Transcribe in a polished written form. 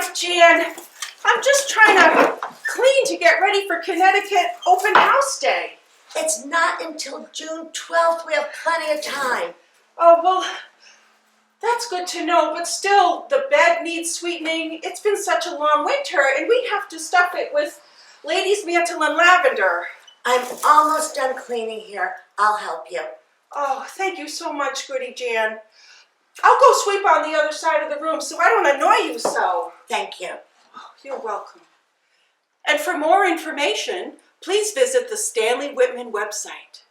life, Jan. I'm just trying to clean to get ready for Connecticut Open House Day. It's not until June 12th. We have plenty of time. Oh, well, that's good to know, but still, the bed needs sweetening. It's been such a long winter, and we have to stuff it with ladies' mantle and lavender. I'm almost done cleaning here. I'll help you. Oh, thank you so much, Goody Jan. I'll go sweep on the other side of the room so I don't annoy you so. Thank you. Oh, you're welcome. And for more information, please visit the Stanley-Whitman website.